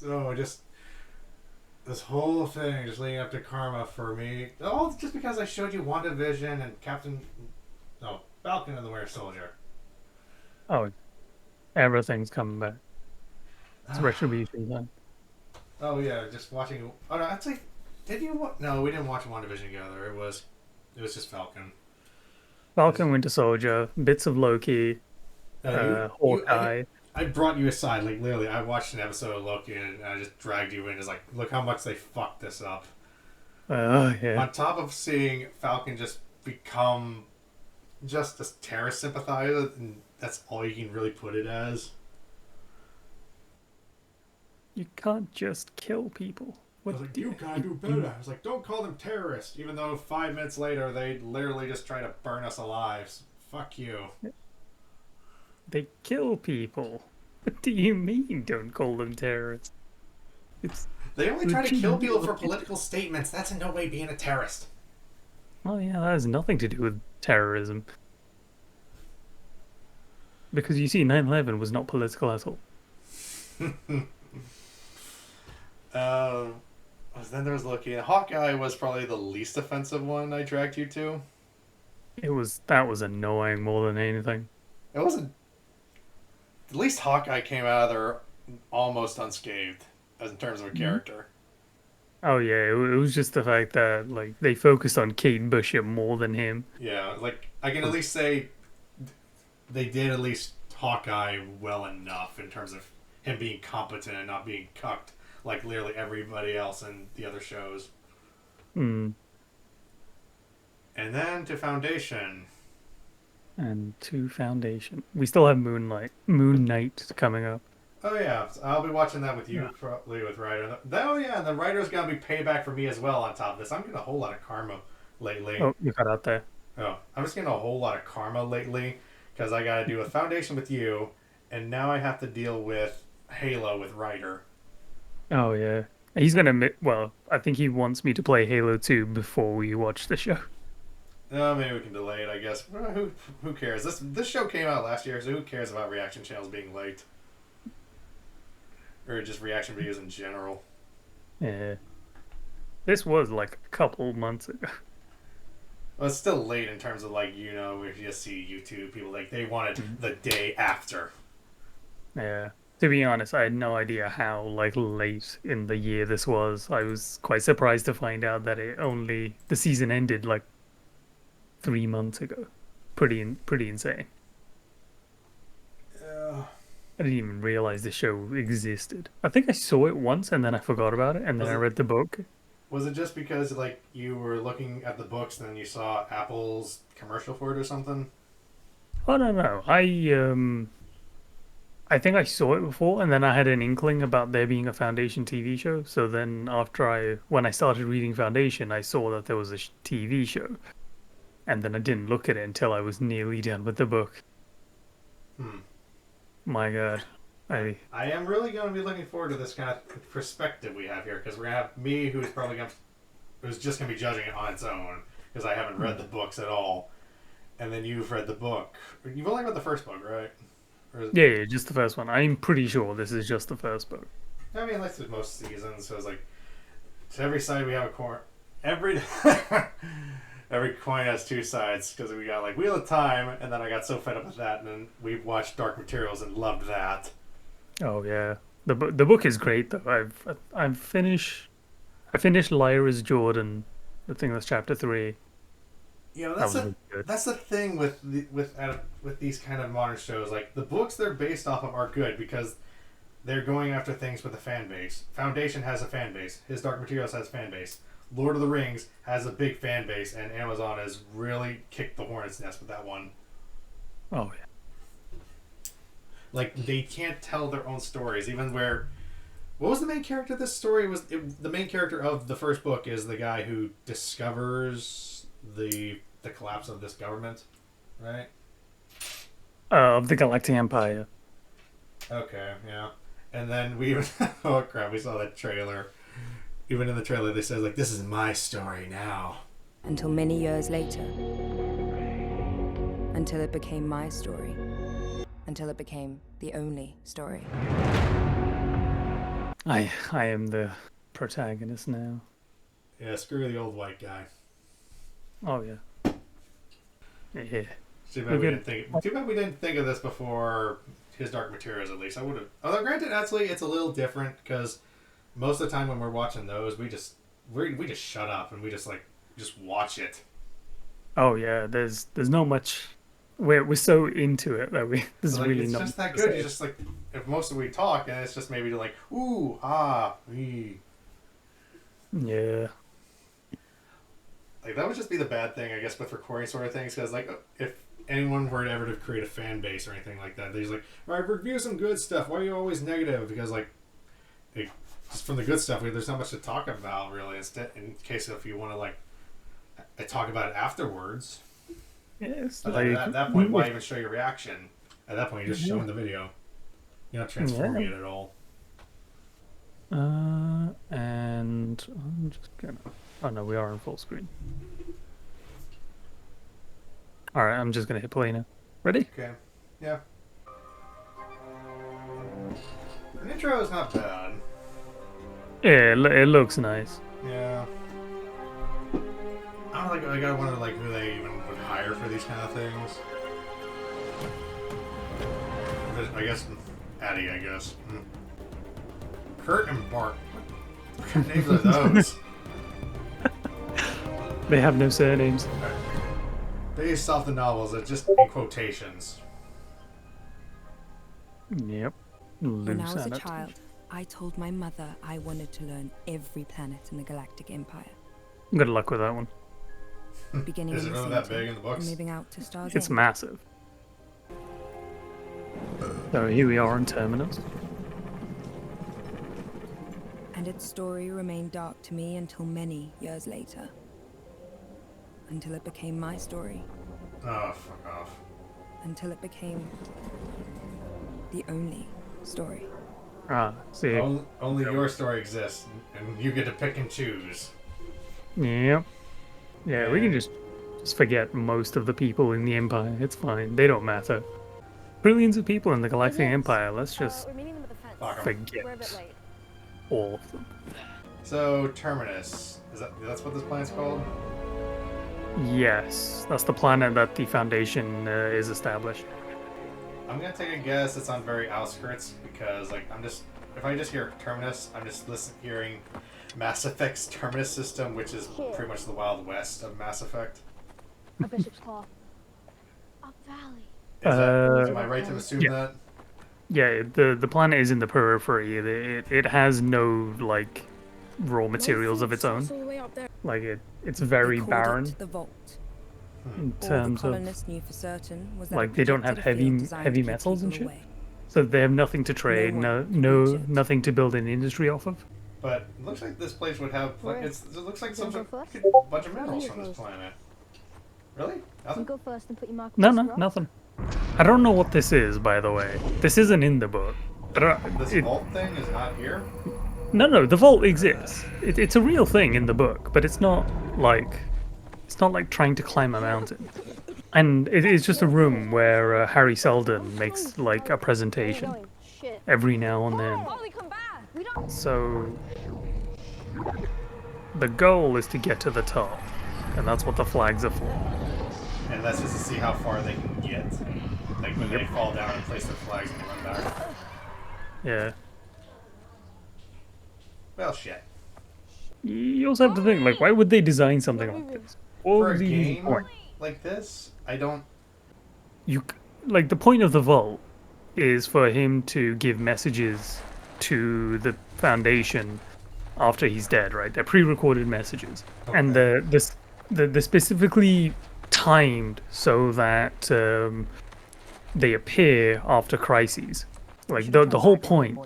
So just this whole thing just leading up to karma for me. Oh, just because I showed you WandaVision and Falcon and the Winter Soldier. Oh, everything's coming back. It's retribution time. Oh yeah, just watching. Oh no, actually, did you? No, we didn't watch WandaVision together. It was just Falcon. Falcon, Winter Soldier, bits of Loki, You Hawkeye. I brought you aside, like literally. I watched an episode of Loki and I just dragged you in. It's like, look how much they fucked this up. Yeah. On top of seeing Falcon just become just a terrorist sympathizer, and that's all you can really put it as. You can't just kill people. I was like, you gotta do better. I was like, don't call them terrorists, even though 5 minutes later they literally just try to burn us alive. Fuck you. They kill people. What do you mean? Don't call them terrorists. It's They only try to kill people for political statements. That's in no way being a terrorist. Oh yeah, that has nothing to do with terrorism. Because you see, 9/11 was not political at all. Um, then there was Loki. Hawkeye was probably the least offensive one I dragged you to. That was annoying more than anything. It wasn't. At least Hawkeye came out of there almost unscathed, as in terms of a character. Oh yeah, it was just the fact that like they focused on Kate Bishop more than him. Yeah, like I can at least say they did at least Hawkeye well enough in terms of him being competent and not being cucked like literally everybody else in the other shows. Hmm. And then to Foundation. And to Foundation. We still have Moon Knight coming up. Oh yeah, I'll be watching that with you, Yeah. probably with Ryder. Oh yeah, and the writer's gonna be payback for me as well. On top of this, I'm getting a whole lot of karma lately. Oh, you got out there. Oh, I'm just getting a whole lot of karma lately because I gotta do a Foundation with you, and now I have to deal with Halo with Ryder. Oh yeah. He's gonna well, I think he wants me to play Halo 2 before we watch the show. Oh, maybe we can delay it. I guess. Well, who cares? This show came out last year, so who cares about reaction channels being late or just reaction videos in general? Yeah. This was like a couple months ago. Well, it's still late in terms of like we just see YouTube people like they want it the day after. Yeah. To be honest, I had no idea how like late in the year this was. I was quite surprised to find out that the season ended like 3 months ago. Pretty insane. I didn't even realize the show existed. I think I saw it once and then I forgot about it, and then I read the book. Was it just because like you were looking at the books and then you saw Apple's commercial for it or something? Oh no. I think I saw it before, and then I had an inkling about there being a Foundation TV show. So then when I started reading Foundation, I saw that there was a TV show. And then I didn't look at it until I was nearly done with the book. My God. I am really going to be looking forward to this kind of perspective we have here, because we're going to have me who's just going to be judging it on its own, because I haven't read the books at all. And then you've read the book. You've only read the first book, right? Yeah, just the first one. I'm pretty sure this is just the first book. I mean, like with most seasons, so it's like, to every side we have a coin. Every coin has two sides, because we got like Wheel of Time, and then I got so fed up with that, and then we watched Dark Materials and loved that. Oh yeah, the book is great though. I finished Lyra's Jordan. I think that's chapter 3. That's the thing with these kind of modern shows. Like the books they're based off of are good because they're going after things with a fan base. Foundation has a fan base. His Dark Materials has a fan base. Lord of the Rings has a big fan base, and Amazon has really kicked the hornet's nest with that one. Oh yeah. Like they can't tell their own stories, even where. What was the main character of this story? The main character of the first book is the guy who discovers the collapse of this government, right? Of the Galactic Empire. Okay, yeah. And then oh crap, we saw that trailer. Even in the trailer, they said like, "This is my story now." Until many years later. Until it became my story. Until it became the only story. I am the protagonist now. Yeah, screw the old white guy. Oh yeah. Yeah. Too bad we didn't think of this before his Dark Materials. At least I would have. Although granted, actually, it's a little different because most of the time when we're watching those, we just shut up and we just watch it. Oh yeah. There's not much. We're so into it that there's So, really it's not. just that good. You just if most of we talk and it's just maybe like ooh ah ee. Yeah. Like that would just be the bad thing, I guess, with recording sort of things. Because if anyone were to ever to create a fan base or anything like that, they're just like, all right, review some good stuff. Why are you always negative? Because just from the good stuff, there's not much to talk about really. Instead, in case if you want to talk about it afterwards. Yes. But at that point, why even show your reaction? At that point, you're just showing the video. You're not transforming it at all. And I'm just gonna. Oh no, we are on full screen. All right, I'm just gonna hit play now. Ready? Okay. Yeah. The intro is not bad. Yeah, it looks nice. Yeah. I don't know, I gotta wonder who they even would hire for these kind of things. I guess Addie, I guess. Kurt and Bart. What kind of names are those? They have no surnames. Based off the novels, it's just in quotations. Yep. When I was a child, I told my mother I wanted to learn every planet in the galactic empire. Good luck with that one. Beginning Is in it the really that center big in the books? and moving out to stars. It's massive. So here we are on Terminus. And its story remained dark to me until many years later. Until it became my story. Oh, fuck off. Until it became the only story. Ah, see. Only your story exists, and you get to pick and choose. Yep. Yeah, we can just forget most of the people in the Empire. It's fine. They don't matter. Billions of people in the Galactic Empire. Let's just forget all of them. So, Terminus. That's what this planet's called? Yes, that's the planet that the Foundation is established. I'm gonna take a guess it's on very outskirts because, if I just hear Terminus, I'm just hearing Mass Effect's Terminus system, which is pretty much the Wild West of Mass Effect. A Bishop's Claw. Up Valley. Am I right to assume that? Yeah, the planet is in the periphery. It has no raw materials of its own. It's very barren The vault. in All the terms of colonists knew for certain was that they don't have protected field designed to heavy keep metals and people shit. away. So they have nothing to trade, No one can reach it. nothing to build an industry off of. But it looks like this place would have it looks like some Wanna go first? bunch of minerals from this planet. Really? You Nothing? go first and put your mark. No, across the rock. nothing. I don't know what this is, by the way. This isn't in the book. This vault thing is not here? No, the vault exists. It's a real thing in the book, but it's not like trying to climb a mountain. And it's just a room where Harry Seldon makes a Where are you presentation going? Shit. every now and then. Ollie, come back. We don't. So the goal is to get to the top, and that's what the flags are for. And that's just to see how far they can get. Like when they fall down and place their flags and run back. Yeah. Well, shit. You also have to think, why would they design something like this? What For a would the game point? like this, I don't... The point of the vault is for him to give messages to the Foundation after he's dead, right? They're pre-recorded messages, and they're specifically timed so that they appear after crises. The whole point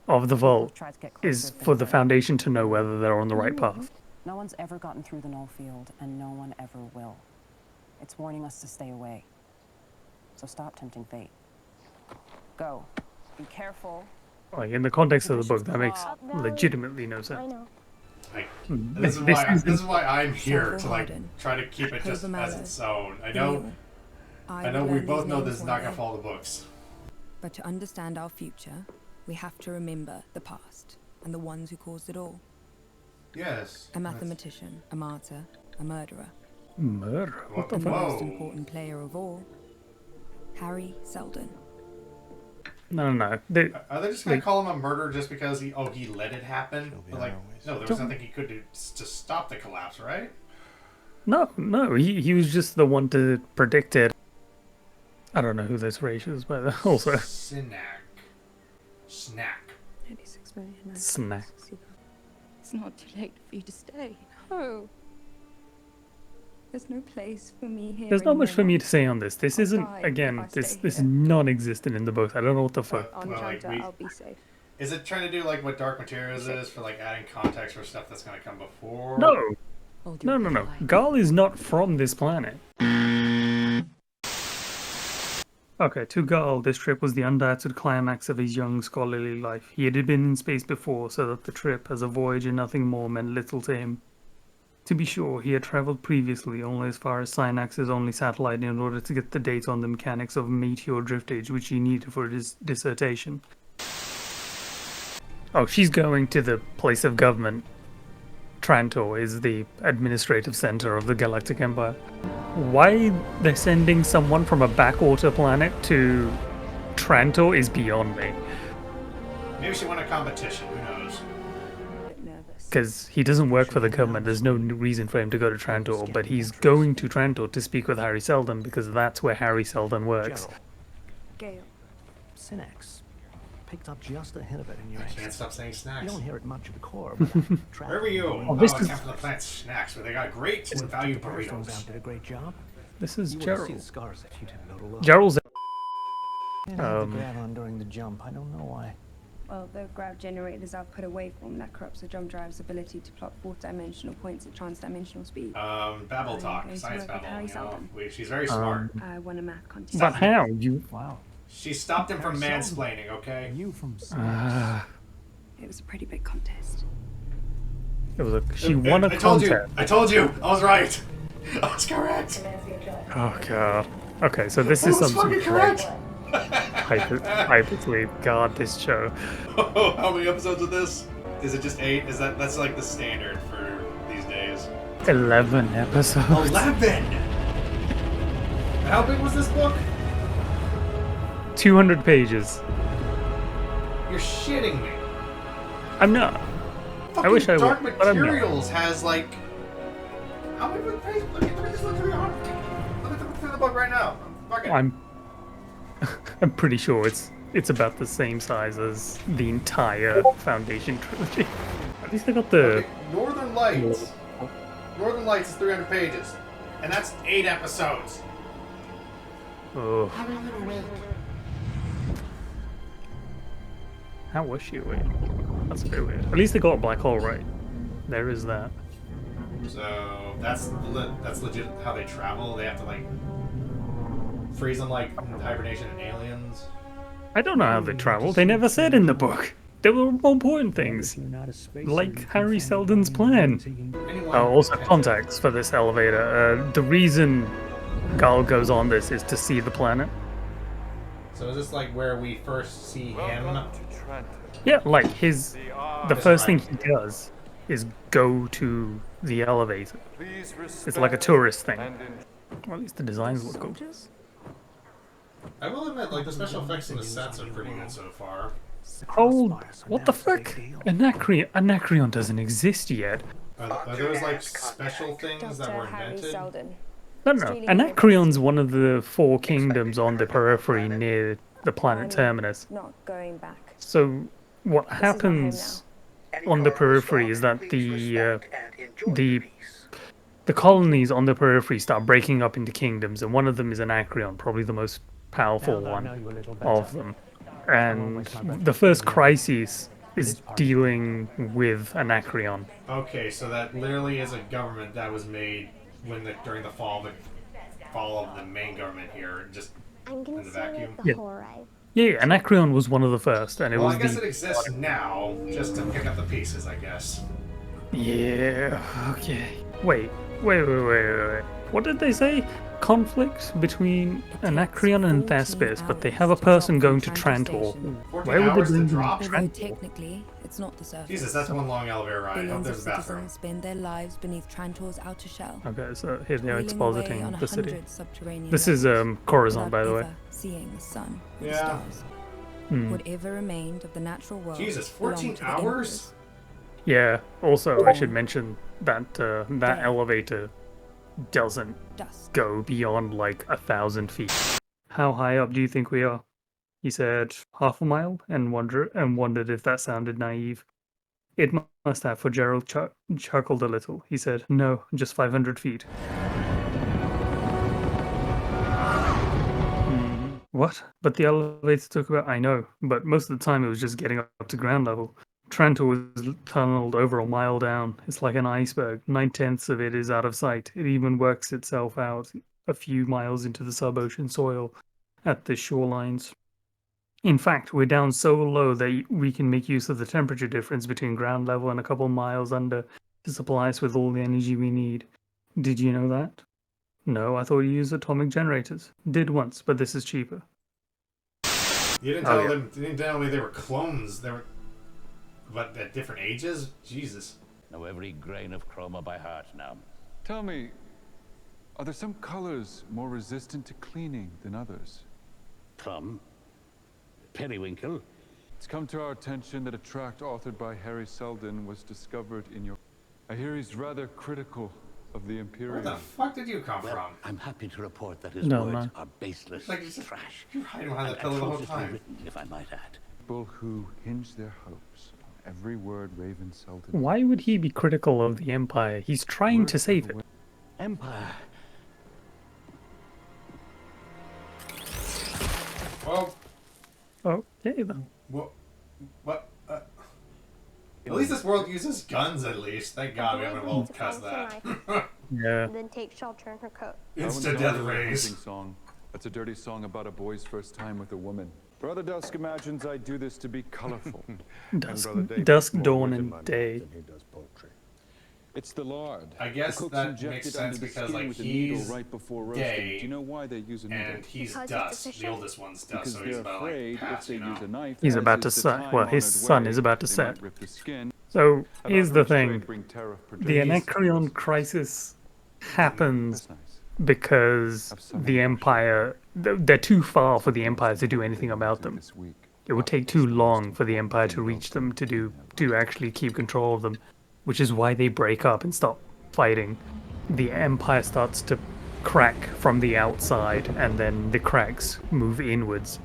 of the vault is for the Foundation to know whether they're on the right path. No one's ever gotten through the null field, and no one ever will. It's warning us to stay away. So stop tempting fate. Go. Be careful. In the context of the book, that makes legitimately no I sense. know. This is why I'm here to try to keep it just Clover as its own. I Renewal. know we will learn both these know names this is one not gonna day. follow the books. But to understand our future, we have to remember the past. and the ones who caused it all. Yes. A mathematician, a martyr, a murderer. Murder? What the And the fuck? most important player of all, Harry Seldon. No. Are they just gonna call him a murderer just because he let it happen? But like, no, there was nothing he could do to stop the collapse, right? No. He was just the one to predict it. I don't know who this race is, but also Snack. 86 million. snack. It's not too late for you to stay. No. There's no place for me here. There's not much for me to say on this. This isn't, again, this is non-existent in the books. I don't know what the fuck. On Well, Chanta, like I'll be safe. Is it trying to do like what Dark Materials is for like adding context for stuff that's gonna come before? No. Gal is not from this planet. Okay, to Gal, this trip was the undoubted climax of his young scholarly life. He had been in space before, so that the trip as a voyage and nothing more meant little to him. To be sure, he had travelled previously only as far as Synax's only satellite in order to get the data on the mechanics of meteor driftage which he needed for his dissertation. Oh, she's going to the place of government. Trantor is the administrative center of the Galactic Empire. Why they're sending someone from a backwater planet to Trantor is beyond me. Maybe she won a competition. Who knows? Because he doesn't work for the government, there's no reason for him to go to Trantor, but he's going to Trantor to speak with Harry Seldon because that's where Harry Seldon works. Gale. Synax. Picked up just a hint of it in your I accent. can't stop saying You snacks. don't hear it much at the core, but Where were you? Oh, Oh, this I is- came from the planet Snacks, where they got great value burritos. did a great job. This is You would have seen Gerald. the scars if you didn't know to look. Gerald's Didn't have the grav on during the jump. I don't know why. Well, the grav generators have put a waveform that corrupts the jump drive's ability to plot fourth-dimensional points at trans-dimensional speed. Babble talk, going to science work with babble. Harry You know, Seldon. she's very smart. I won a math contest. But how? You... Wow. She stopped him from Harry Seldon. mansplaining, okay? You from It was a pretty big contest. It was she won a I told contest. you! I told you! I was right! I was correct! Oh god. Okay, so this I is was some fucking sort of correct! hyperly god this show. How many episodes of this? Is it just 8? That's like the standard for these days? 11 episodes. 11! How big was this book? 200 pages. You're shitting me. I'm not. Fucking wish I Dark would, but I'm not. Materials has like... How many pages? Let me just look through the book right now. Fuck it. I'm pretty sure it's about the same size as the entire Foundation trilogy. At least I got the Okay, Northern Lights. Northern Lights is 300 pages. And that's 8 episodes. oh. How was she weird? That's very weird. At least they got a black hole right. There is that. So that's legit how they travel. They have to like freeze them like hibernation and aliens. I don't know how they travel. They never said in the book. There were more important things, You're not a spacer, like you Harry can Seldon's find plan. anything. Anyone Also, context for this elevator. The reason Gal goes on this is to see the planet. So is this like where we first see him? Yeah, like the first thing he does is go to the elevator. It's like a tourist thing. Well, at least the designs look cool. I will admit, like the special effects in the sets are pretty good so far. Oh, what the fuck? Anacreon doesn't exist yet. Are those like special things that were Harry invented? Seldon. No. Anacreon's one of the 4 kingdoms on the periphery near the planet Terminus. Not going back. So what This is my home happens on the periphery is that the colonies on the periphery start breaking up into kingdoms, and one of them is Anacreon, probably the most powerful Now that I one know you a little better. of them. And the first crisis is dealing with Anacreon. Okay, so that literally is a government that was made during the fall of the main government here, just I'm in gonna the say vacuum. the Yeah. whole ride. Yeah, Anacreon was one of the first, and it Well, was I guess the it exists now, just to pick up the pieces, I guess. yeah. Okay. Wait. what did they say? Conflict between Anacreon and 14 Thespis, but they have a hours to person drop going from to Trantor Trantor. Station. 14 Why would hours they to bring drop? Although Trantor? technically, it's not the surface. Jesus, that's one long elevator ride. I hope Billions of there's a bathroom. citizens spend their lives beneath Trantor's outer shell. Okay, so here they are toiling away expositing on the city. 100 subterranean This is levels, Corazon, without by the way. ever seeing the sun or the Yeah. stars. Hmm. Whatever remained of the natural world Jesus, belonged 14 to the hours? emperors. Yeah. Also, I should mention that that Day. elevator doesn't Dusk. go beyond like 1,000 feet. How high up do you think we are? He said half a mile, and wondered if that sounded naive. It must have, for Gerald chuckled a little. He said, "No, just 500 feet." What? But the elevator took about... I know, but most of the time it was just getting up to ground level. Trantor was tunneled over a mile down. It's like an iceberg. 9/10 of it is out of sight. It even works itself out a few miles into the sub-ocean soil at the shorelines. In fact, we're down so low that we can make use of the temperature difference between ground level and a couple miles under to supply us with all the energy we need. Did you know that? No, I thought you used atomic generators. Did once, but this is cheaper. You didn't Oh, tell yeah. them. You didn't tell me they were clones. They were, but at different ages. Jesus. Know every grain of chroma by heart now. Tell me, are there some colors more resistant to cleaning than others? Plum, periwinkle. It's come to our attention that a tract authored by Harry Seldon was discovered in your... I hear he's rather critical of the Where Imperium. the fuck did you come Well, from? I'm happy to report that his No, words man. are baseless Like you said, trash. you're hiding behind the And pillow the whole atrociously time. written, if I might add. People who hinge their hopes on every word Raven Seldon... Why would he be critical of the Empire? He's trying to save it. Empire. Well, Okay, then. what? At least this world uses guns. At least, thank God we haven't all cussed that. Yeah. And then take shelter in her coat. Instant death rays. Song. That's a dirty song about a boy's first time with a woman. Brother Dusk imagines I do this to be colorful. Dusk, dawn, and day. It's the lard. I guess The cook's that injected makes under sense the because skin like with a needle he's right before roasting. day, Do you know why they use a needle? and he's Because it's dust. The efficient? oldest one's dust, Because so he's they're about afraid like past, if they you know. use a knife, He's as about is to the set. Well, his time-honored son way, is about to they set. might rip the skin. So About here's the which they thing. bring terror for The days. Anacreon crisis happens That's nice. because the Empire... They're too far for the Empire to do anything about them. This week. It would take too long for the Empire to reach them to actually keep control of them, which is why they break up and stop fighting. The Empire starts to crack from the outside, and then the cracks move inwards.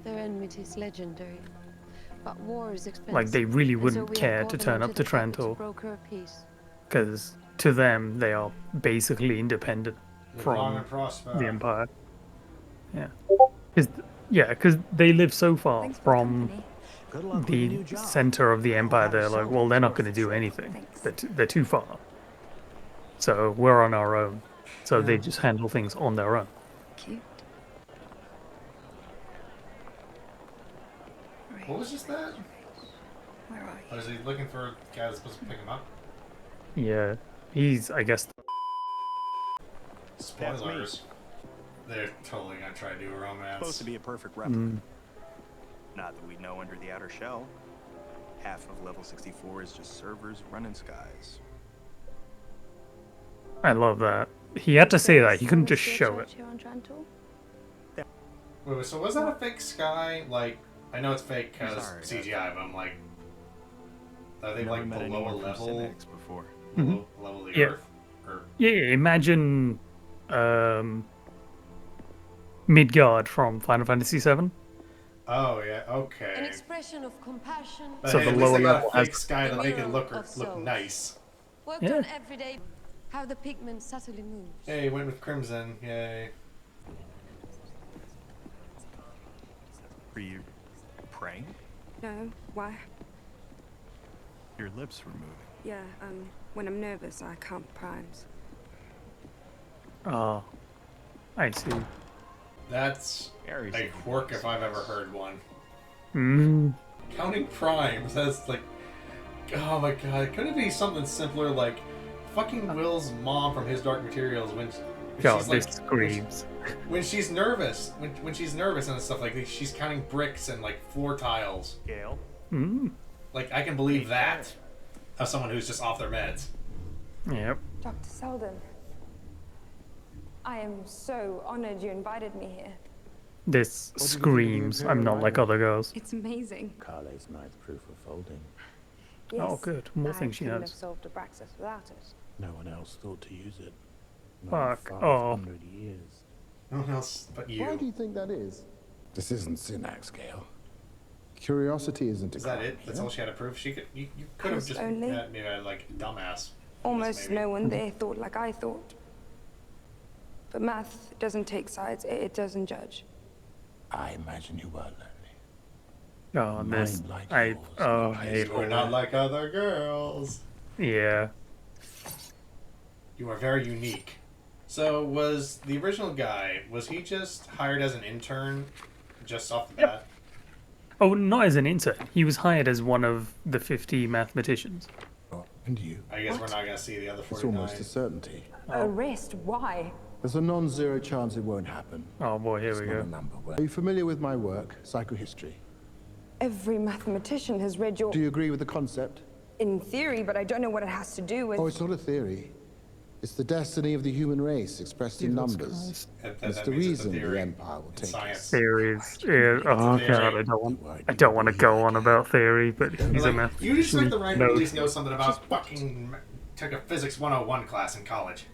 Their enmity is legendary, but war is expensive. Like, they really and so wouldn't we have care brought to them turn into up to the fight to Trantor, broker a peace. because to them they are basically independent Live long from and prosper. the Empire. Because they live so far Thanks for from company. Good luck with the your new job. center of the Empire. have a They're like, solid well, they're not going to perfect do trip. anything. Thanks. They're too far. So we're on our own. So they just handle things on their own. Cute. What was just that? Where are Or you? is he looking for a guy that's supposed to pick him up? Yeah, he's, I guess, Spoilers. They're totally gonna try to do a romance. Supposed to be a perfect replica. Not that we know under the outer shell. Half of level 64 is just servers running skies. I love that. He had to say that. He couldn't just show it. Here on Trantor? Wait, so was that a fake sky? Like, I know it's fake because Sorry. CGI, but I'm like, are they Never like met below a anyone from level, Cinex before. level of the Yeah. Earth? Or Yeah, imagine Midgard from Final Fantasy VII. oh yeah, An okay. expression of compassion. But So hey, the at least lower they got level a fake has- sky to make it Mirror look of look souls. nice. Worked Yeah. on every day. How the pigment subtly moves. Hey, went with Crimson. Yay. Were you praying? No, why? Your lips were moving. Yeah, when I'm nervous, I count primes. Oh, I see. That's Aries a quirk if I've ever heard one. Mm, Counting primes, that's like, oh my god, couldn't it be something simpler like fucking Will's mom from His Dark Materials when God, she's this like screams. when she's nervous, when she's nervous and stuff like this, she's counting bricks and like floor tiles. Gale. Mm. Like I can believe that of someone who's just off their meds. Yep. Dr. Selden, I am so honored you invited me here. This screams. I'm not like other girls. It's amazing. Carle's ninth proof of folding. Yes, Oh, good. More I things she couldn't knows. have solved Abraxas without it. No one else thought to use it. Not Fuck in off. 500 years. No one else but you. Why do you think that is? This isn't Synapse, Gale. Curiosity isn't a Is that crime it? That's here. all she had to prove. She could. You could have just Only- made me like dumbass. Almost maybe. no one there thought like I thought. But math doesn't take sides, it doesn't judge. I imagine you were lonely. Oh, this. Mine like I. yours. Oh, I hate We're all not that. like other girls. Yeah. You are very unique. So was the original guy? Was he just hired as an intern, just off the bat? Oh, not as an intern. He was hired as one of the 50 mathematicians. Oh, and you. I guess we're not gonna see the other It's 49. almost a certainty. Arrest? Why? There's a non-zero chance it won't happen. Oh boy, here It's we not go. a number. Are you familiar with my work, psychohistory? Every mathematician has read your... Do you agree with the concept? In theory, but I don't know what it has to do with... Oh, it's not a theory. It's the destiny of the human race expressed in Jesus numbers. Christ. It's That the means it's a reason theory. the Empire will It's take science. us. Theories. Yeah. Oh Theory. god, I don't want to go on about theory, but he's a Like, math. you just like the right to No. at least know something about fucking took a physics 101 class in college.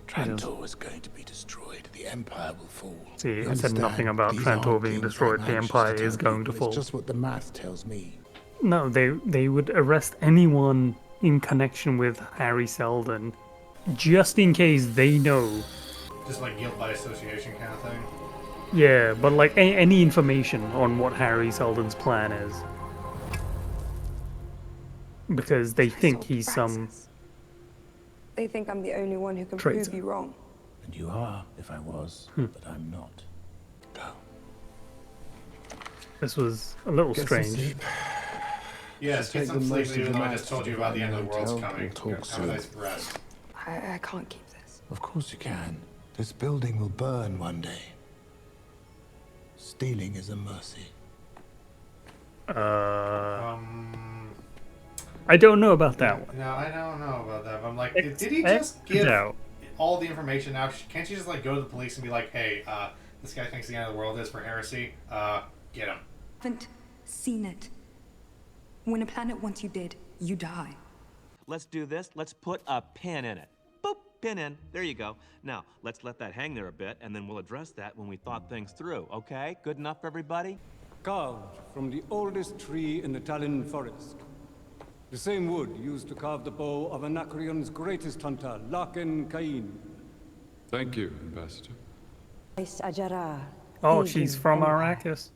Trantor is going to be destroyed. The Empire will fall. See, You I said nothing understand? about These Trantor aren't being things destroyed. I'm The anxious Empire to is tell going to people. fall. It's just what the math tells me. No, they would arrest anyone in connection with Harry Seldon, just in case they know. Just like guilt by association kind of thing. Yeah, but like any information on what Harry Seldon's plan is, because they think Sold he's some. Abraxas. They think I'm the only one who can Traitor. prove you wrong. And you are, if I was, Hmm. but I'm not. Go. This was a little Get some strange. sleep. Yes, get Take some the sleep most of even the though I night just told to you about the end of the find a world's hotel. coming. We'll talk Have a soon. nice rest. I can't keep this. Of course you can. This building will burn one day. Stealing is a mercy. I don't know about that one. No, I don't know about that. But I'm like, did he just give No. all the information out? Can't you just like go to the police and be like, hey, this guy thinks the end of the world is for heresy. Get him. Haven't seen it. When a planet wants you dead, you die. Let's do this. Let's put a pin in it. Boop, pin in. There you go. Now, let's let that hang there a bit, and then we'll address that when we thought things through, okay? Good enough, everybody? Carved from the oldest tree in the Talon forest. The same wood used to carve the bow of Anacreon's greatest hunter, Laken Cain. Thank you, Ambassador. Oh, she's from Arrakis.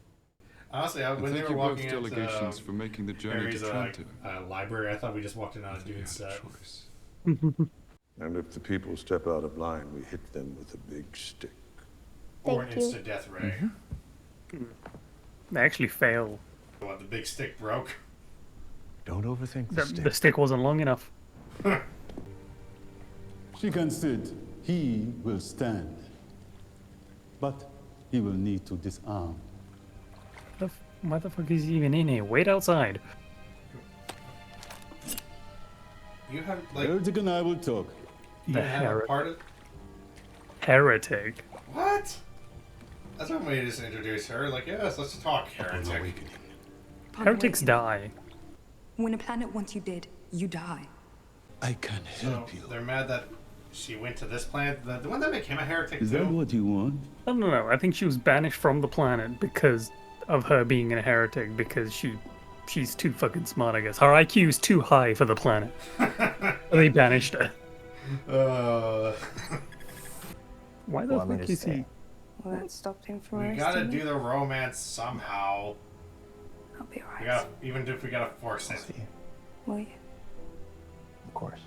Honestly, And when they thank were you walking both into delegations for making the journey Harry's to Trantor. library, I thought we just walked in on a dude's set. And if the people step out of line, we hit them with a big stick. Or an instant death ray. They actually fail. What, the big stick broke? Don't overthink The stick wasn't long enough. She can sit. He will stand. But he will need to disarm. Why the fuck is he even in here? Wait outside. You have like Heretic and I will talk. you The have a heretic. part of Heretic. what? That's one way to just introduce her. Like, yes, let's talk, heretic. Heretics die. When a planet wants you dead, you die. I can help you. They're mad that she went to this planet. The one that make him a heretic Is too. that what you want? I don't know. I think she was banished from the planet because of her being a heretic. Because she's too fucking smart. I guess her IQ is too high for the planet. They banished her. Why the fuck is he? Well, that stopped him from We arresting gotta me. do the romance somehow. I'll be We alright. gotta, even if we gotta force it. Will you? Of course.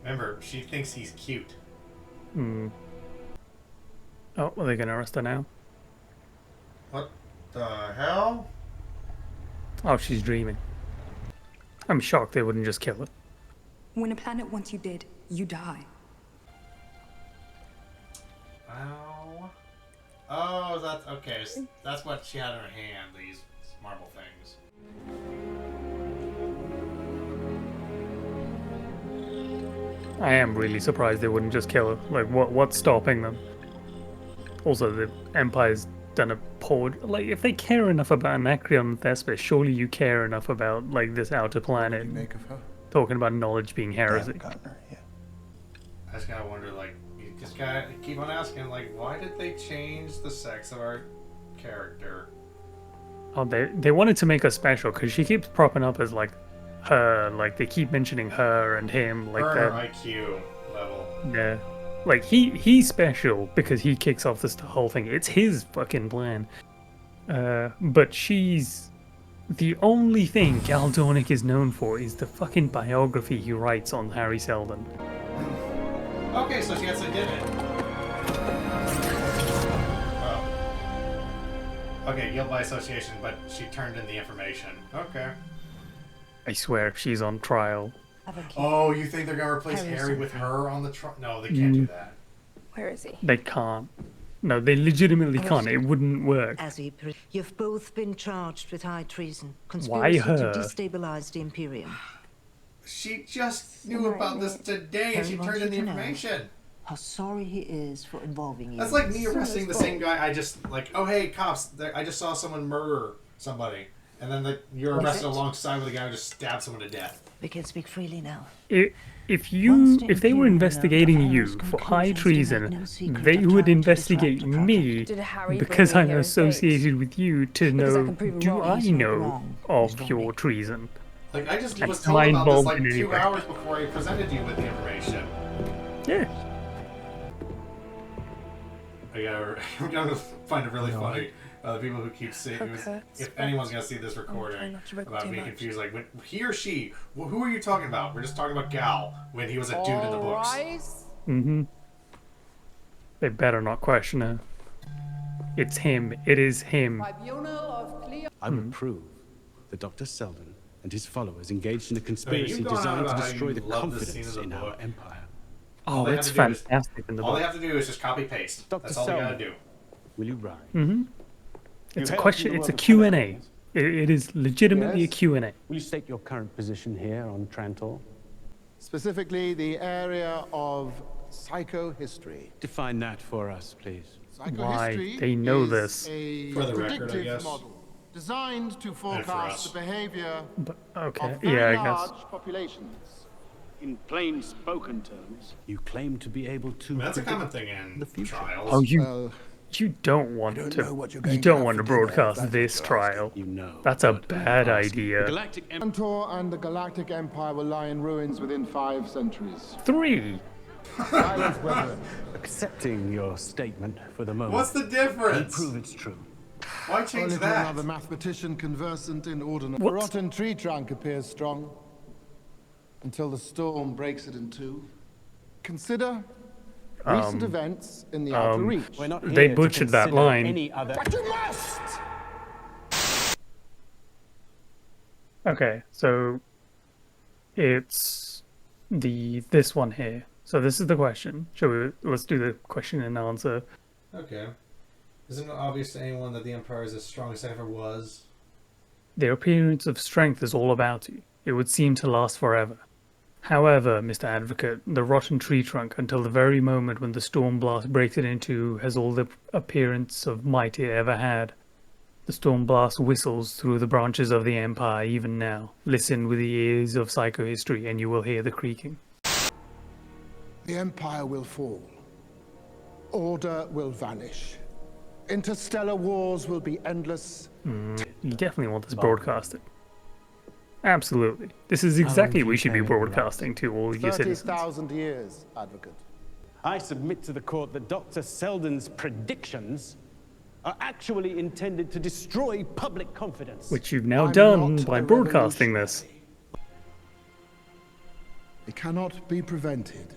Remember, she thinks he's cute. Hmm. Oh, are they gonna arrest her now? What the hell? Oh, she's dreaming. I'm shocked they wouldn't just kill her. When a planet wants you dead, you die. Ow. Oh, that's okay. That's what she had in her hand, these marble things. I am really surprised they wouldn't just kill her. Like, what's stopping them? Also, the Empire's done a poor... Like, if they care enough about Anacreon and Thespis, surely you care enough about, like, this outer planet. Make of her? Talking about knowledge being heresy. I just gotta wonder, like, you just gotta keep on asking, like, why did they change the sex of our character? Oh, they wanted to make her special, because she keeps propping up as, like, her. Like, they keep mentioning her and him. Like Her that. IQ level. Yeah. Like, he's special because he kicks off this whole thing. It's his fucking plan. But she's... The only thing Gal Dornick is known for is the fucking biography he writes on Harry Seldon. Okay, so she actually did it. Oh. Okay, guilt by association, but she turned in the information. Okay. I swear, if she's on trial... Oh, you think they're gonna replace Harry with her on the trial? No, they can't do that. Where is he? They can't. No, they legitimately can't. It wouldn't work. You've both been charged with high treason. Why her? To destabilize the Imperium. She just knew about this today and she turned in the information. How sorry he is for involving you. That's like me arresting the same guy I just, like, oh hey, cops, I just saw someone murder somebody. And then you're arrested alongside with a guy who just stabbed someone to death. We can speak freely now. If they were investigating you for high treason, they would investigate me because I'm associated with you to know, do I know of your treason? Like, I just was told about this like 2 hours before I presented you with the information. Yeah. I'm gonna find it really funny. The people who keep saying, if anyone's gonna see this recording about being confused, like when he or she, who are you talking about? We're just talking about Gal when he was a dude in the books. Mm-hmm. They better not question her. It's him. It is him. I would prove that Dr. Seldon and his followers engaged in a conspiracy designed to destroy the confidence in our empire. Oh, it's fantastic in the book. All they have to do is just copy paste. That's all they gotta do. Will you ride? Mm-hmm. It's a question. It's a Q&A. It is legitimately a Q&A. Will you state your current position here on Trantor? Specifically, the area of psychohistory. Define that for us, please. Why? They know this. For the record, I guess. Model designed to forecast the behavior of very I guess. large populations. In plain spoken terms, you claim to be able to. That's a common thing in the trials. Oh, you don't want to broadcast this trial. You know. That's a bad idea. Trantor and the Galactic Empire will lie in ruins within 5 centuries. 3. Silence, brethren. Accepting your statement for the moment. What's the difference? Prove it's true. Why change Only that? another mathematician conversant in ordinance. The rotten tree trunk appears strong until the storm breaks it in two. Consider recent events in the Outer Reach. We're not they here butchered to that line. Any other... But you must! Okay, so it's this one here. So this is the question. Let's do the question and answer. Okay. Isn't it obvious to anyone that the Empire is as strong as it ever was? Their appearance of strength is all about you. It would seem to last forever. However, Mr. Advocate, the rotten tree trunk, until the very moment when the storm blast breaks it in two, has all the appearance of might it ever had. The storm blast whistles through the branches of the Empire even now. Listen with the ears of psychohistory and you will hear the creaking. The Empire will fall. Order will vanish. Interstellar wars will be endless. You definitely want this broadcasted. Absolutely. This is exactly what we should be broadcasting to all your citizens. 30,000 years, Advocate. I submit to the court that Dr. Seldon's predictions are actually intended to destroy public confidence. Which you've now done by broadcasting this. It cannot be prevented.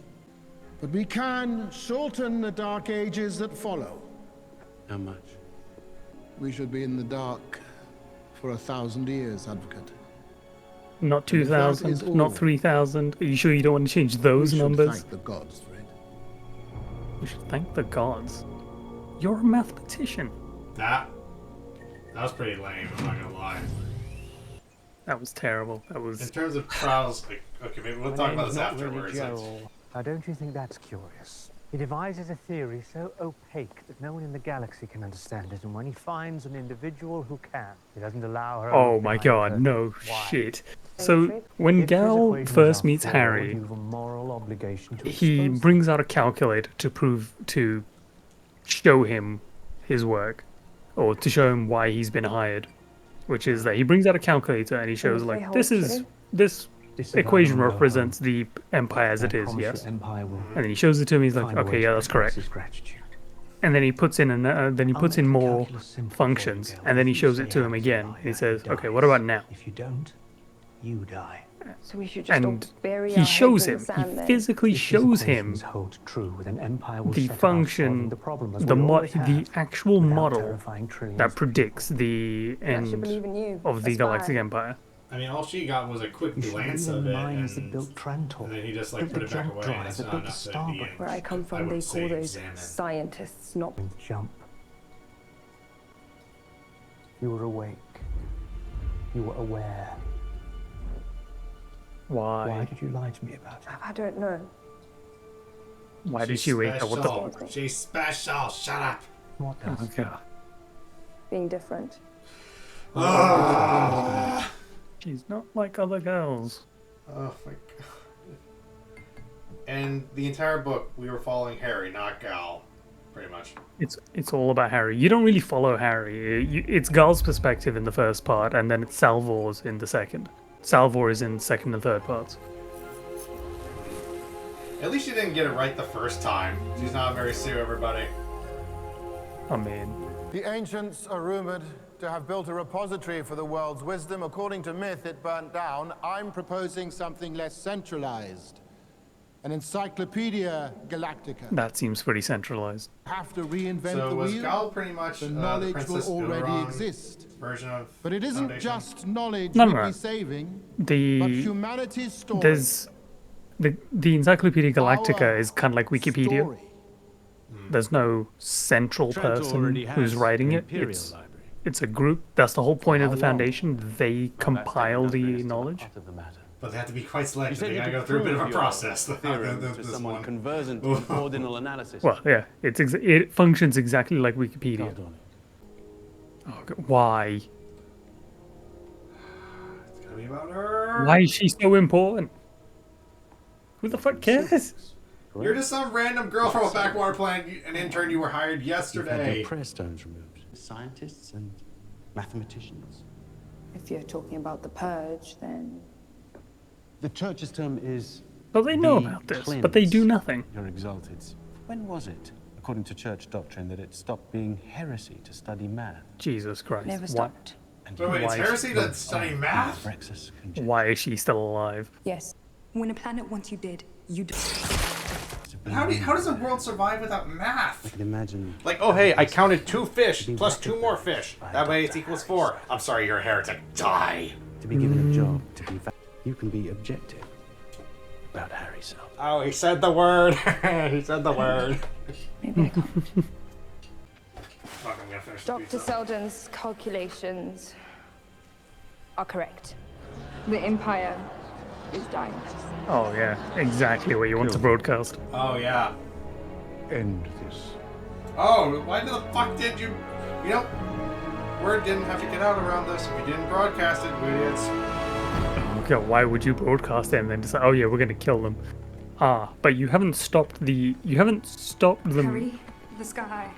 But we can shorten the dark ages that follow. How much? We should be in the dark for 1,000 years, Advocate. Not And if that is 2,000, not all, 3,000. Are you sure you don't want to change those we should numbers? thank the gods for it. We should thank the gods. You're a mathematician. That was pretty lame, I'm not gonna lie. That was terrible. That In was... terms of trials, like, okay, maybe we'll talk about this Not really afterwards. Gerald. Now, don't you think that's curious? He devises a theory so opaque that no one in the galaxy can understand it, and when he finds an individual who can, he doesn't allow her. Oh my god, no shit. So, when Gal first meets Harry, he brings out a calculator to show him his work, or to show him why he's been hired. Which is that he brings out a calculator and he shows like, this equation represents the Empire as it is, yes? And then he shows it to him, he's like, okay, yeah, that's correct. And then he puts in more functions, and then he shows it to him again. And he says, okay, what about now? If you don't, you die. So we should just all bury he our shows heads in him, the sand he then. physically shows him the function, the actual model that predicts the end believe in you. of the That's Galactic fine. Empire. I mean, all she got was a quick glance of it, and then he just like put it back away. That's not enough to be in. Where I come I from, would they say call those examine. scientists, not Jump. You were awake. You were aware. Why? Why did you lie to me about it? I don't know. Why did she wake up? What the Special. She's special. Shut up. What Oh else? god. Being different. She's not like other girls. Oh my god. And the entire book, we were following Harry, not Gal, pretty much. It's all about Harry. You don't really follow Harry. It's Gal's perspective in the first part, and then it's Salvor's in the second. Salvor is in second and third parts. At least she didn't get it right the first time. She's not Mary Sue, everybody. I mean... The ancients are rumored to have built a repository for the world's wisdom. According to myth, it burnt down. I'm proposing something less centralized. An Encyclopedia Galactica. That seems pretty centralized. Have to reinvent So the was wheel. Gal pretty much the the knowledge Princess will already Uberon exist. version of But it isn't Foundation? just knowledge No, we'll no. be saving, but The humanity's story. there's the Encyclopedia Galactica is kind of like Wikipedia. Story. There's no central Trent person already who's has writing an it. Imperial It's Library. it's a group. That's the whole point of the How long? Foundation. They compile the knowledge. But they have to be quite You selective. said They you gotta could go through a bit of a prove your process. theorem to This someone one. conversant in ordinal analysis. Well, yeah, it functions exactly like Wikipedia. Oh, why? It's gotta be about her. Why is she so important? Who the fuck cares? You're just some random girl from a backwater planet, an intern you were hired You've had yesterday. your prayer stones removed. Scientists and mathematicians. If you're talking about the purge, then The church's term is. Well, they know the about this, but they do cleanse. nothing. You're exalted. When was it, according to church doctrine, that it stopped being heresy to study math? Jesus Christ. never Why, stopped. And Wait, it's Why- heresy to study math? Brexis conjecture. why is she still alive? Yes. When a planet wants you dead, you do. How does a world survive without math? I can imagine. Like, oh hey, I counted 2 fish plus 2 more fish. That way it equals 4. I'm sorry, you're a heretic. Die. To be given a job, to be you can be objective about Harry Selden. Oh, he said the word. He said the word. Maybe I can't. Fuck, I'm gonna finish the Dr. pizza. Selden's calculations are correct. The Empire is dying. Oh yeah, exactly what you want to broadcast. Oh yeah. End this. Oh, why the fuck did you... You know, word didn't have to get out around this. If you didn't broadcast it, idiots. Okay, why would you broadcast it and then decide, oh yeah, we're gonna kill them? Ah, but you haven't stopped them Harry, the sky.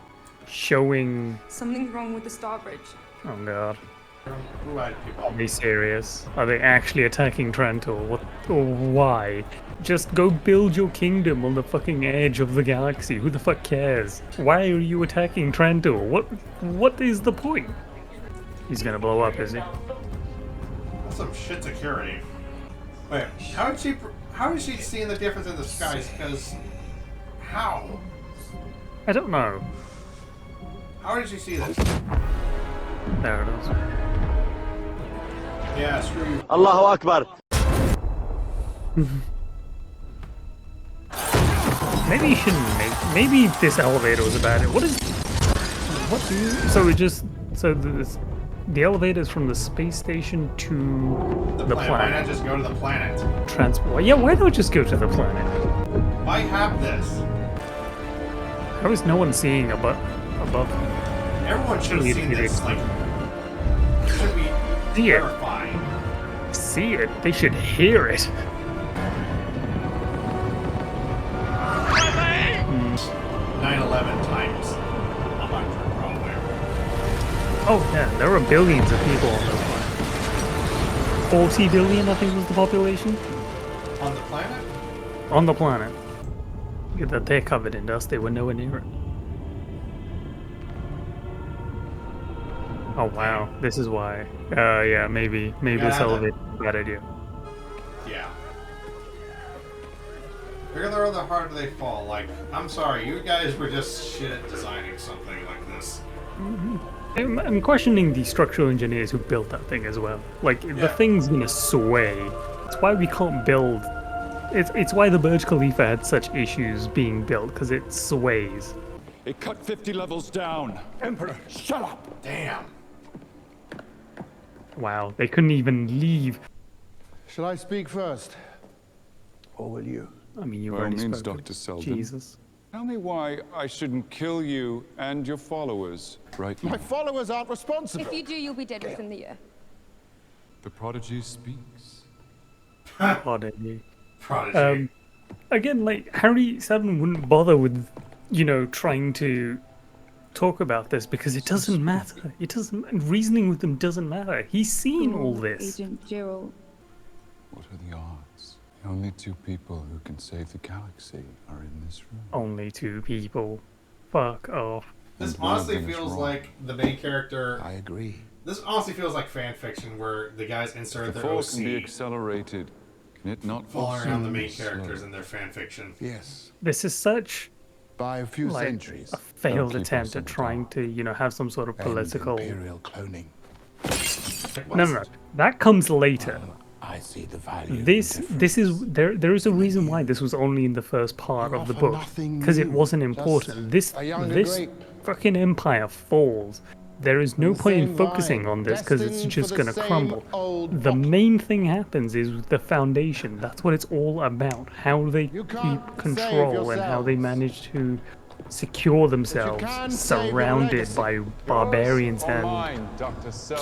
showing. Something's wrong with the star bridge. Oh god. Blue-eyed people. Are they serious? Are they actually attacking Trent or what? Or why? Just go build your kingdom on the fucking edge of the galaxy. Who the fuck cares? Why are you attacking Trantor? What is the point? He's gonna blow up, is he? That's some shit security. Wait, how is she seeing the difference in the skies? Because how? I don't know. How did she see this? There it is. Yeah, screw you. Allahu Akbar. Maybe you shouldn't make. Maybe this elevator was about it. What is? What do you? So it just. So the elevator is from the space station to the planet. Why not just go to the planet? Transport. Yeah, why not just go to the planet? Why have this? How is no one seeing above? Everyone should have seen this. Like, it should be terrifying. See it. They should hear it. 9/11 times 100 probably. Oh yeah, there were billions of people on the planet. 40 billion, I think, was the population. On the planet? On the planet. Look at that, they're covered in dust. They were nowhere near it. Oh wow, this is why. Yeah, maybe this elevator is a bad idea. Yeah. Bigger the road, the harder they fall. Like, I'm sorry, you guys were just shit at designing something like this. I'm questioning the structural engineers who built that thing as well. Like, the thing's gonna sway. It's why we can't build. It's why the Burj Khalifa had such issues being built, because it sways. It cut 50 levels down. Emperor, shut up. Damn. Wow, they couldn't even leave. Shall I speak first? Or will you? I mean, you By all already means, spoke. Dr. Selden. Jesus. Tell me why I shouldn't kill you and your followers right now. My followers aren't responsible. If you do, you'll be dead within the year. The prodigy speaks. Prodigy. Prodigy. Again, like, Harry Seldon wouldn't bother with, trying to talk about this because it doesn't matter. It doesn't. Reasoning with them doesn't matter. He's seen all this. Agent Gerald. What are the odds? The only two people who can save the galaxy are in this room. Only two people. Fuck off. This honestly feels like the main character. I agree. This honestly feels like fan fiction where the guys insert The their force can be OC accelerated. Can it not following around the main slow? characters in their fan fiction. Yes. This is such By a few like centuries. a failed keep attempt us at trying to, have some sort of political. Imperial cloning. No. That comes later. I see the value. This is there is a reason why this was only in the first part of the book, because it wasn't important. This fucking empire falls. There is no point in focusing on this because it's just gonna crumble. The main thing happens is the foundation. That's what it's all about. How they keep control and how they manage to secure themselves, surrounded by barbarians and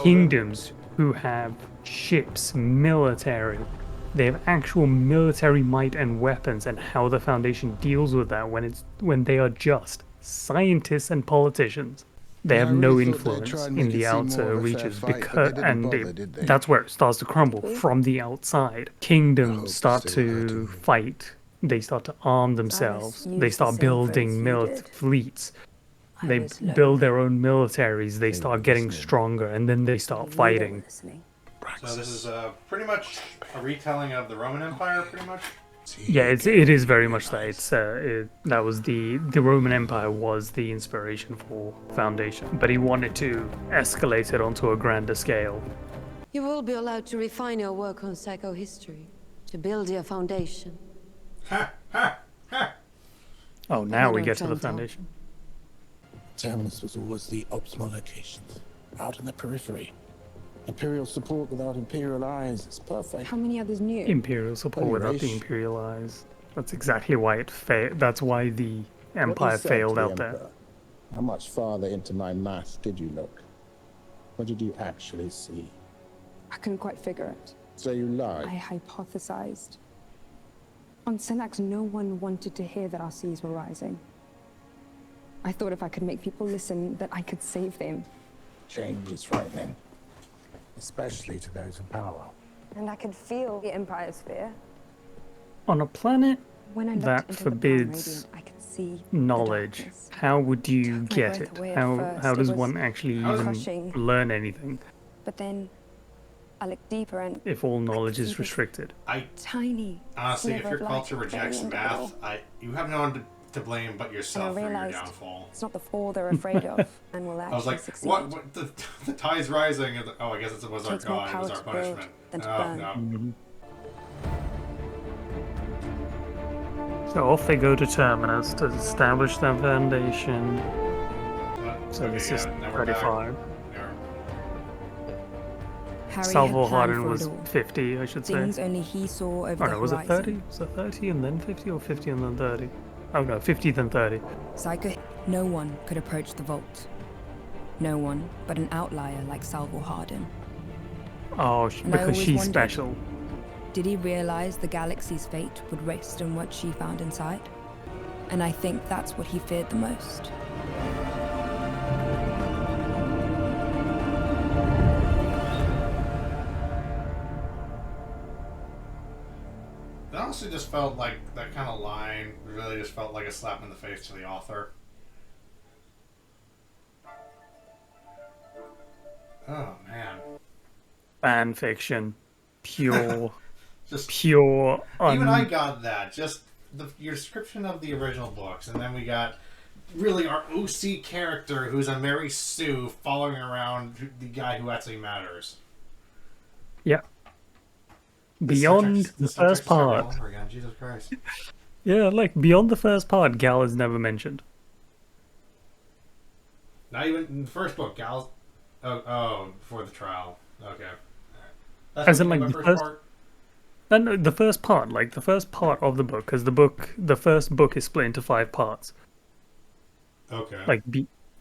kingdoms who have ships, military. They have actual military might and weapons, and how the Foundation deals with that when they are just scientists and politicians. They have no influence in the outer reaches because, that's where it starts to crumble from the outside. Kingdoms start to fight. They start to arm themselves. They start building fleets. They build their own militaries. They start getting stronger, and then they start fighting. So this is pretty much a retelling of the Roman Empire, pretty much. Yeah, it is very much that. That was the Roman Empire was the inspiration for Foundation, but he wanted to escalate it onto a grander scale. You will be allowed to refine your work on psychohistory, to build your foundation. Oh, now we get to the Foundation. Terminus was always the optimal location, out in the periphery. Imperial support without Imperial eyes is perfect. How many others knew? Imperial support without the Imperial eyes. That's exactly why it failed. That's why the Empire failed out there. How much farther into my math did you look? What did you actually see? I couldn't quite figure it. So you lied. I hypothesized. On Senax, no one wanted to hear that our seas were rising. I thought if I could make people listen, that I could save them. Change is frightening, especially to those in power. And I could feel the Empire's fear. On a planet When I that into forbids the I could see knowledge, how would you get it? away at How first. does It one was actually crushing. even learn anything But then I looked deeper and if all knowledge is restricted? tiny Honestly, if sliver your of culture light rejects very math, you have no one to blame but And I yourself for your realized downfall. it's not the fall they're afraid of, and will I was actually like, succeed. what the tide's rising. Oh, I guess it was our Takes more god. It was power our to build punishment. than to Oh, burn. no. So off they go to Terminus to establish their foundation. So this is now we're pretty back. far. Harry Salvo had planned Harden for was it all. 50, I should say. Things only he saw over Oh the no, was it horizon. 30? Was it 30 and then 50 or 50 and then 30? Oh no, 50 then 30. Psycho. No one could approach the vault. No one but an outlier like Salvo Harden. Oh, And I because always she's wondered, special. did he realize the galaxy's fate would rest in what she found inside? And I think that's what he feared the most. It honestly just felt like that kind of line really just felt like a slap in the face to the author. Oh, man. Fan fiction. Pure. Just pure. Even I got that. Just your description of the original books, and then we got really our OC character who's a Mary Sue following around the guy who actually matters. Yeah. Beyond the first part. All over again. Jesus Christ. Yeah, like beyond the first part, Gal is never mentioned. Not even in the first book, Gal's. Oh, before the trial. Okay. That's As in, what like, the the first first. part. No, the first part, like the first part of the book, because the first book is split into 5 parts. Okay. Like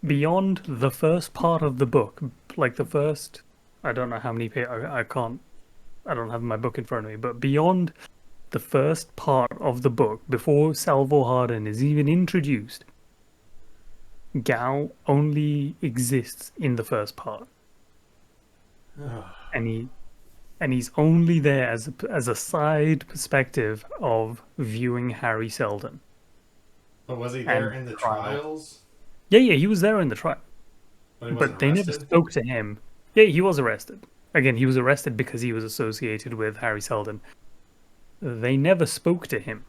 beyond the first part of the book, like the first, I don't know how many pages. I don't have my book in front of me, but beyond the first part of the book, before Salvo Harden is even introduced, Gal only exists in the first part, and he's only there as a side perspective of viewing Harry Seldon. But was he there and in the trial. trials? Yeah, he was there in the trial. But he wasn't they never arrested? spoke to him. Yeah, he was arrested. Again, he was arrested because he was associated with Harry Seldon. They never spoke to him.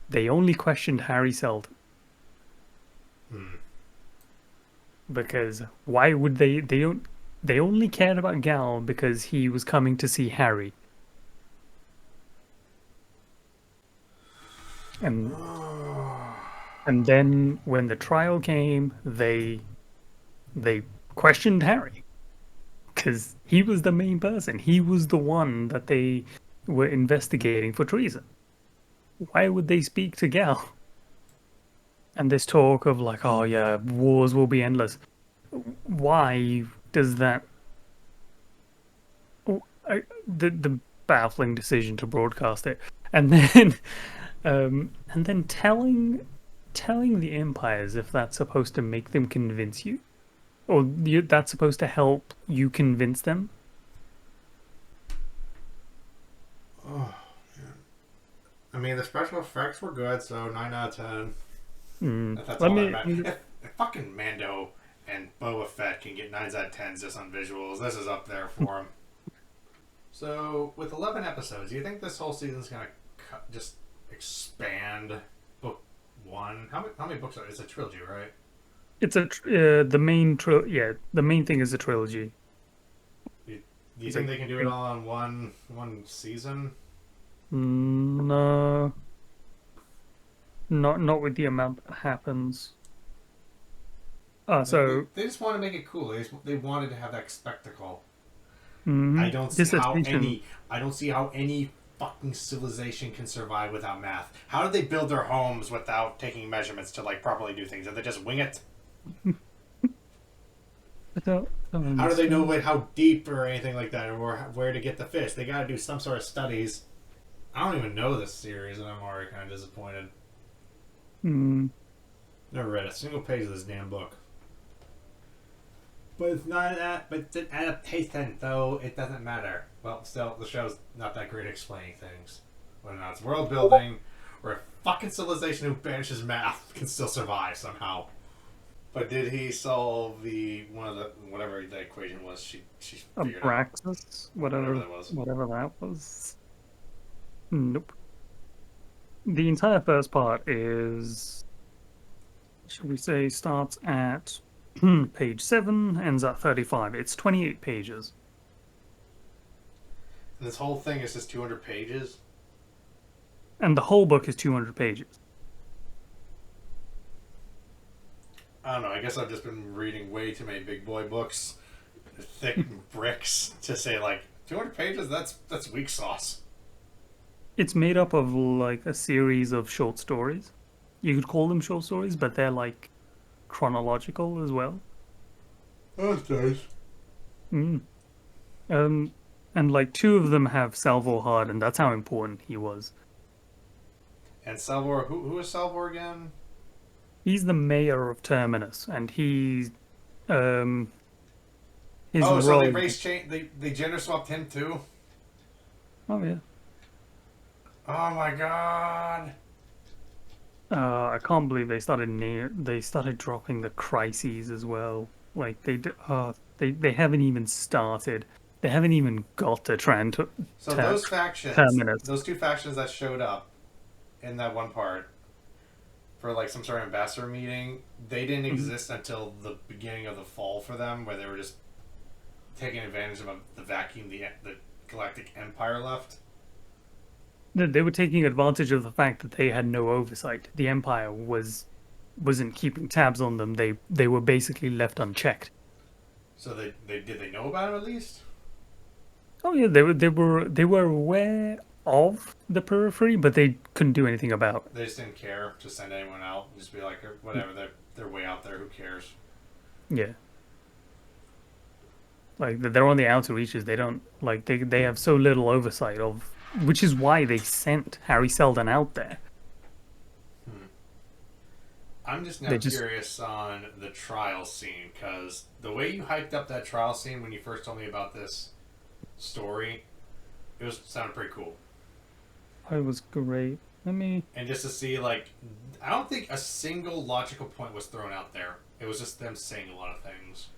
They only questioned Harry Seldon. Because why would they? They only cared about Gal because he was coming to see Harry. And then when the trial came, they questioned Harry because he was the main person. He was the one that they were investigating for treason. Why would they speak to Gal? And this talk of like, oh yeah, wars will be endless. Why does that? The baffling decision to broadcast it, and then telling the Empires if that's supposed to make them convince you, or that's supposed to help you convince them. Oh, man. I mean, the special effects were good, so 9 out of 10. If that's all that matters. If fucking Mando and Boba Fett can get 9s out of 10s just on visuals, this is up there for them. So, with 11 episodes, do you think this whole season's gonna just expand book 1? How many books are? It's a trilogy, right? It's the main the main thing is a trilogy. Do you think they can do it all in one season? No, not with the amount that happens. So they just want to make it cool. They wanted to have that spectacle. Mm-hmm. I don't see how any fucking civilization can survive without math. How do they build their homes without taking measurements to like properly do things? Do they just wing it? How do they know how deep or anything like that, or where to get the fish? They got to do some sort of studies. I don't even know this series, and I'm already kind of disappointed. Never read a single page of this damn book. But it's not that. But it's an adaptation, so it doesn't matter. Well, still, the show's not that great at explaining things. Whether or not it's world building, or a fucking civilization who banishes math can still survive somehow. But did he solve whatever the equation was? She figured Abraxas, whatever that was. Nope. The entire first part is should we say, starts at page 7, ends at 35. It's 28 pages. And this whole thing is just 200 pages? And the whole book is 200 pages. I don't know, I guess I've just been reading way too many big boy books. Thick bricks to say, like, 200 pages? That's weak sauce. It's made up of, like, a series of short stories. You could call them short stories, but they're, like, chronological as well. That's nice. And, like, 2 of them have Salvor Hard, and that's how important he was. And Salvor, who is Salvor again? He's the mayor of Terminus, and he's, his so role... they race change, they gender swapped him too? Oh, yeah. Oh my god! I can't believe they started dropping the crises as well. Like, they haven't even started. They haven't even got to So those factions, Terminus. those 2 factions that showed up in that one part for like some sort of ambassador meeting, they didn't exist until the beginning of the fall for them, where they were just taking advantage of the vacuum the Galactic Empire left. They were taking advantage of the fact that they had no oversight. The Empire wasn't keeping tabs on them. They were basically left unchecked. So did they know about him at least? Oh yeah, they were aware of the periphery, but they couldn't do anything about it. They just didn't care to send anyone out. Just be like, whatever, they're way out there. Who cares? Yeah. Like, they're on the outer reaches. They don't, like, they have so little oversight of, which is why they sent Harry Seldon out there. I'm just now curious on the trial scene, because the way you hyped up that trial scene when you first told me about this story, it sounded pretty cool. It was great. And just to see, like, I don't think a single logical point was thrown out there. It was just them saying a lot of things.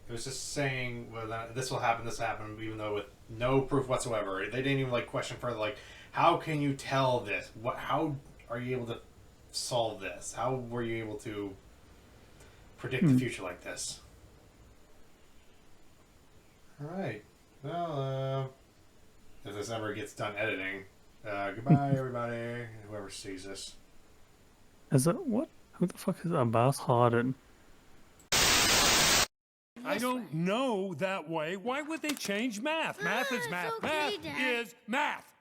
It was just saying, well, this will happen, even though with no proof whatsoever. They didn't even, like, question further, like, how can you tell this? How are you able to solve this? How were you able to predict the future like this? Alright. Well, if this ever gets done editing, goodbye, everybody, whoever sees this. Is it, what? Who the fuck is Abbas Harden? I don't know that way. Why would they change math? Math is math. Math is math.